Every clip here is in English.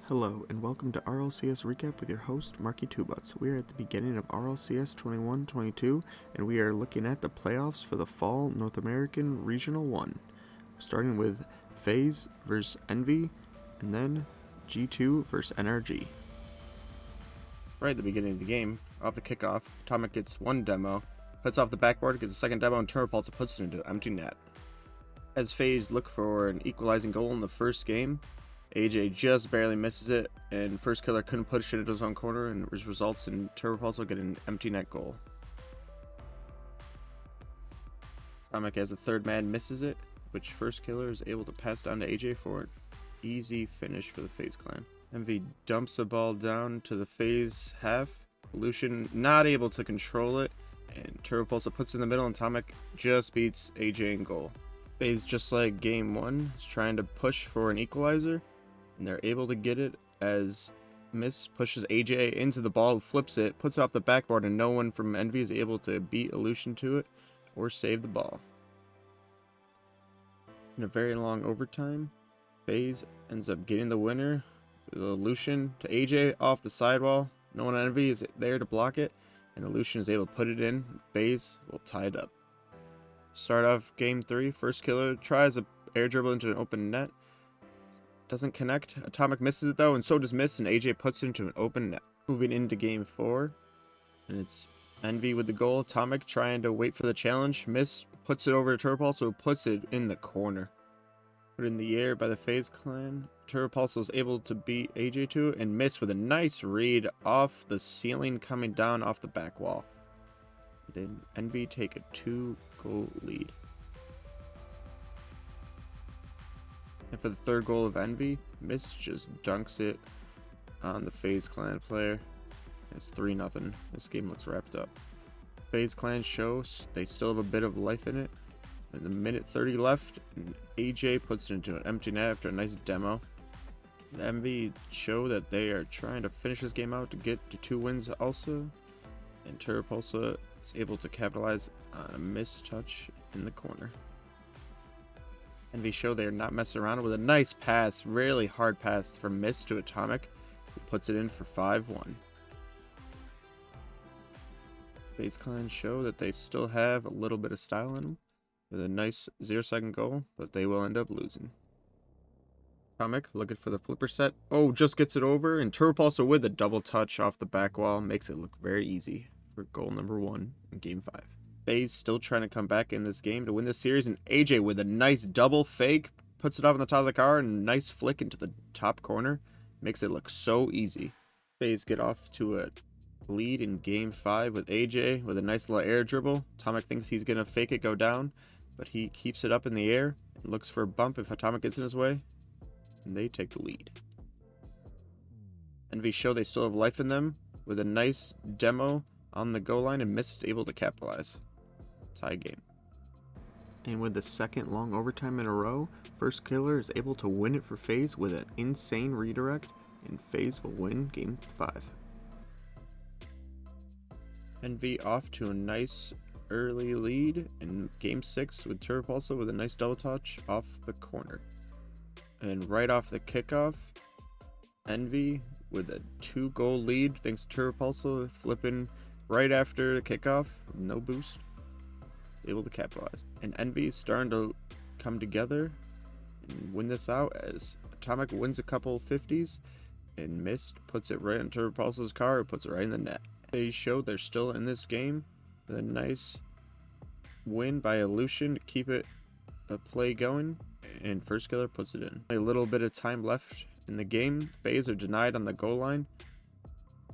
Hello, and welcome to RLCS Recap with your host, Marky Twobuts. We are at the beginning of RLCS 21-22, and we are looking at the playoffs for the Fall North American Regional 1. Starting with Faze vs. Envy, and then G2 vs. NRG. Right at the beginning of the game, off the kickoff, Atomic gets one demo, puts off the backboard, gets a second demo, and Turbopulse puts it into empty net. As Faze look for an equalizing goal in the first game, AJ just barely misses it, and First Killer couldn't push it into his own corner, and it results in Turbopulse getting an empty net goal. Atomic, as the third man, misses it, which First Killer is able to pass down to AJ for an easy finish for the Faze clan. Envy dumps the ball down to the Faze half. Lucian not able to control it, and Turbopulse puts it in the middle, and Atomic just beats AJ in goal. Faze, just like game 1, is trying to push for an equalizer, and they're able to get it as Miss pushes AJ into the ball, who flips it, puts it off the backboard, and no one from Envy is able to beat Illusion to it or save the ball. In a very long overtime, Faze ends up getting the winner with Illusion to AJ off the sidewall. No one on Envy is there to block it, and Illusion is able to put it in. Faze will tie it up. Start off game 3, First Killer tries a air dribble into an open net. Doesn't connect. Atomic misses it though, and so does Miss, and AJ puts it into an open net. Moving into game 4, and it's Envy with the goal. Atomic trying to wait for the challenge. Miss puts it over to Turbopulse, so puts it in the corner. Put in the air by the Faze clan. Turbopulse was able to beat AJ to it, and Miss with a nice read off the ceiling coming down off the back wall. Then Envy take a 2-goal lead. And for the third goal of Envy, Miss just dunks it on the Faze clan player. It's 3-0. This game looks wrapped up. Faze clan shows they still have a bit of life in it. There's a minute 30 left, and AJ puts it into an empty net after a nice demo. The Envy show that they are trying to finish this game out to get to 2 wins also. And Turbopulse is able to capitalize on a missed touch in the corner. Envy show they are not messing around with a nice pass, really hard pass from Miss to Atomic, who puts it in for 5-1. Faze clan show that they still have a little bit of style in them, with a nice 0-second goal, but they will end up losing. Atomic looking for the flipper set. Oh, just gets it over, and Turbopulse with a double touch off the back wall makes it look very easy for goal number 1 in game 5. Faze still trying to come back in this game to win this series, and AJ with a nice double fake puts it up on the top of the car, and a nice flick into the top corner makes it look so easy. Faze get off to a lead in game 5 with AJ with a nice little air dribble. Atomic thinks he's gonna fake it go down, but he keeps it up in the air and looks for a bump if Atomic gets in his way, and they take the lead. Envy show they still have life in them with a nice demo on the goal line, and Miss is able to capitalize. Tie game. And with the second long overtime in a row, First Killer is able to win it for Faze with an insane redirect, and Faze will win game 5. Envy off to a nice early lead in game 6 with Turbopulse with a nice double touch off the corner. And right off the kickoff, Envy with a 2-goal lead thanks to Turbopulse flipping right after the kickoff, no boost, able to capitalize. And Envy is starting to come together and win this out as Atomic wins a couple 50s, and Mist puts it right into Turbopulse's car, puts it right in the net. They show they're still in this game with a nice win by Illusion to keep it the play going, and First Killer puts it in. A little bit of time left in the game. Faze are denied on the goal line.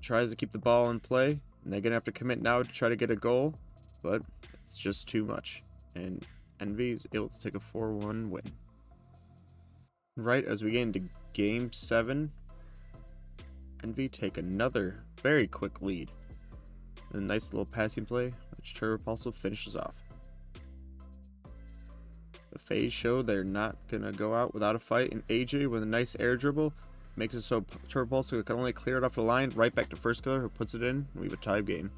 Tries to keep the ball in play, and they're gonna have to commit now to try to get a goal, but it's just too much, and Envy is able to take a 4-1 win. Right as we get into game 7, Envy take another very quick lead. A nice little passing play, which Turbopulse finishes off. The Faze show they're not gonna go out without a fight, and AJ with a nice air dribble makes it so Turbopulse can only clear it off the line, right back to First Killer, who puts it in, and we have a tie game.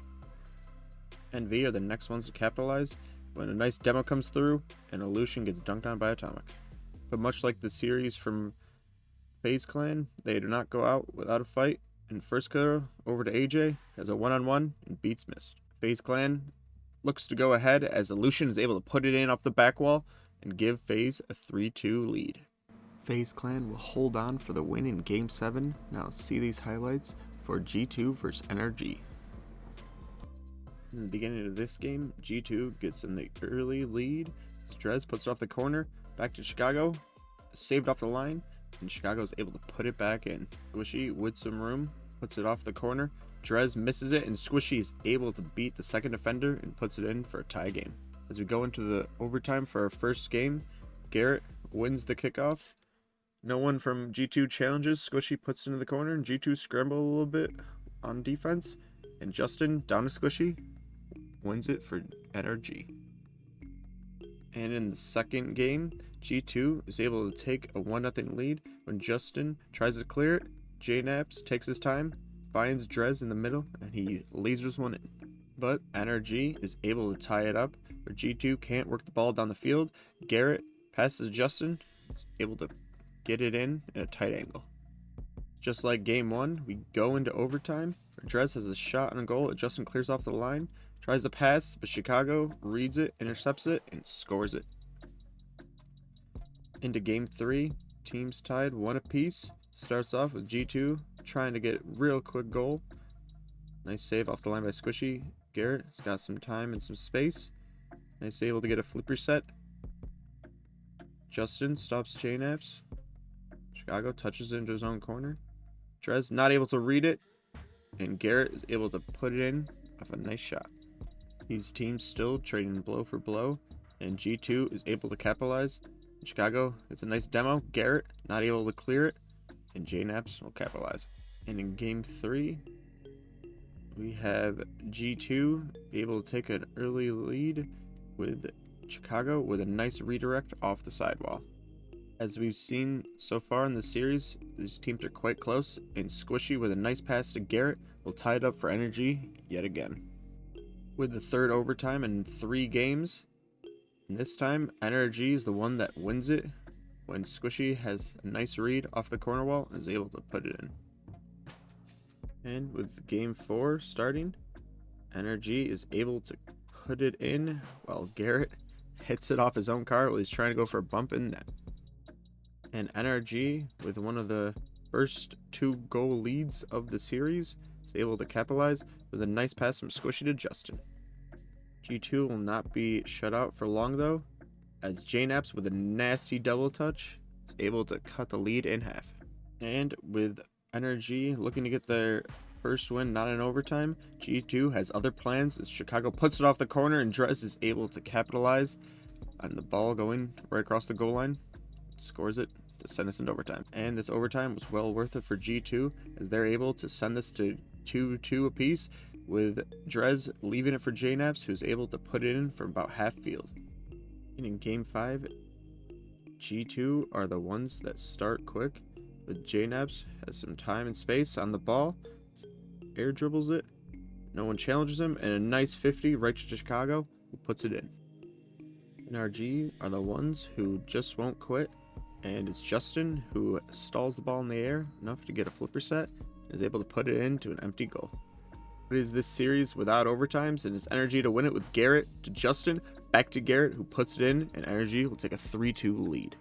Envy are the next ones to capitalize when a nice demo comes through and Illusion gets dunked on by Atomic. But much like the series from Faze clan, they do not go out without a fight. And first killer over to AJ has a one-on-one and beats Mist. Faze clan looks to go ahead as Lucian is able to put it in off the back wall and give Faze a 3-2 lead. Faze clan will hold on for the win in Game 7. Now see these highlights for G2 versus NRG. In the beginning of this game, G2 gets in the early lead. Drez puts it off the corner, back to Chicago, saved off the line, and Chicago is able to put it back in. Squishy, with some room, puts it off the corner. Drez misses it, and Squishy is able to beat the second defender and puts it in for a tie game. As we go into the overtime for our first game, Garrett wins the kickoff. No one from G2 challenges. Squishy puts it into the corner, and G2 scramble a little bit on defense. And Justin, down to Squishy, wins it for NRG. And in the second game, G2 is able to take a 1-0 lead when Justin tries to clear it. JNaps takes his time, finds Drez in the middle, and he lasers one in. But NRG is able to tie it up, where G2 can't work the ball down the field. Garrett passes to Justin, is able to get it in a tight angle. Just like game 1, we go into overtime, where Drez has a shot on goal, and Justin clears off the line, tries to pass, but Chicago reads it, intercepts it, and scores it. Into game 3, teams tied 1 apiece. Starts off with G2 trying to get a real quick goal. Nice save off the line by Squishy. Garrett has got some time and some space. Nice able to get a flip reset. Justin stops JNaps. Chicago touches it into his own corner. Drez not able to read it, and Garrett is able to put it in off a nice shot. These teams still trading blow for blow, and G2 is able to capitalize. Chicago, it's a nice demo. Garrett not able to clear it, and JNaps will capitalize. And in game 3, we have G2 able to take an early lead with Chicago with a nice redirect off the sidewall. As we've seen so far in the series, these teams are quite close, and Squishy with a nice pass to Garrett will tie it up for NRG yet again. With the third overtime in 3 games, and this time NRG is the one that wins it when Squishy has a nice read off the corner wall and is able to put it in. And with game 4 starting, NRG is able to put it in while Garrett hits it off his own car while he's trying to go for a bump in net. And NRG, with one of the first 2 goal leads of the series, is able to capitalize with a nice pass from Squishy to Justin. G2 will not be shut out for long though, as JNaps with a nasty double touch is able to cut the lead in half. And with NRG looking to get their first win not in overtime, G2 has other plans as Chicago puts it off the corner and Drez is able to capitalize on the ball going right across the goal line, scores it to send us into overtime. And this overtime was well worth it for G2 as they're able to send this to 2-2 apiece, with Drez leaving it for JNaps, who's able to put it in from about half field. And in game 5, G2 are the ones that start quick, with JNaps has some time and space on the ball, air dribbles it, no one challenges him, and a nice 50 right to Chicago, who puts it in. NRG are the ones who just won't quit, and it's Justin who stalls the ball in the air enough to get a flipper set and is able to put it into an empty goal. It is this series without overtimes, and it's NRG to win it with Garrett to Justin, back to Garrett who puts it in, and NRG will take a 3-2 lead.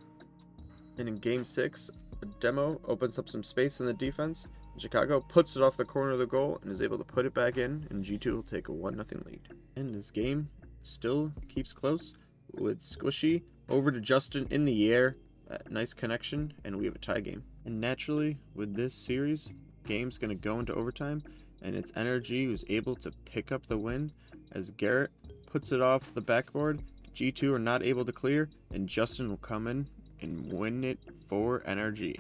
And in game 6, a demo opens up some space in the defense, and Chicago puts it off the corner of the goal and is able to put it back in, and G2 will take a 1-0 lead. And this game still keeps close, with Squishy over to Justin in the air, nice connection, and we have a tie game. And naturally, with this series, game's going to go into overtime, and it's NRG who's able to pick up the win as Garrett puts it off the backboard. G2 are not able to clear, and Justin will come in and win it for NRG.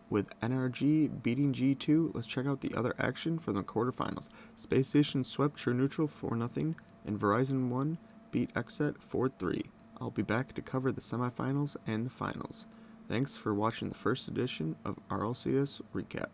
With NRG beating G2, let's check out the other action for the quarterfinals. Space Station swept True Neutral 4-0, and Verizon 1 beat Xset 4-3. I'll be back to cover the semifinals and the finals. Thanks for watching the first edition of RLCS Recap.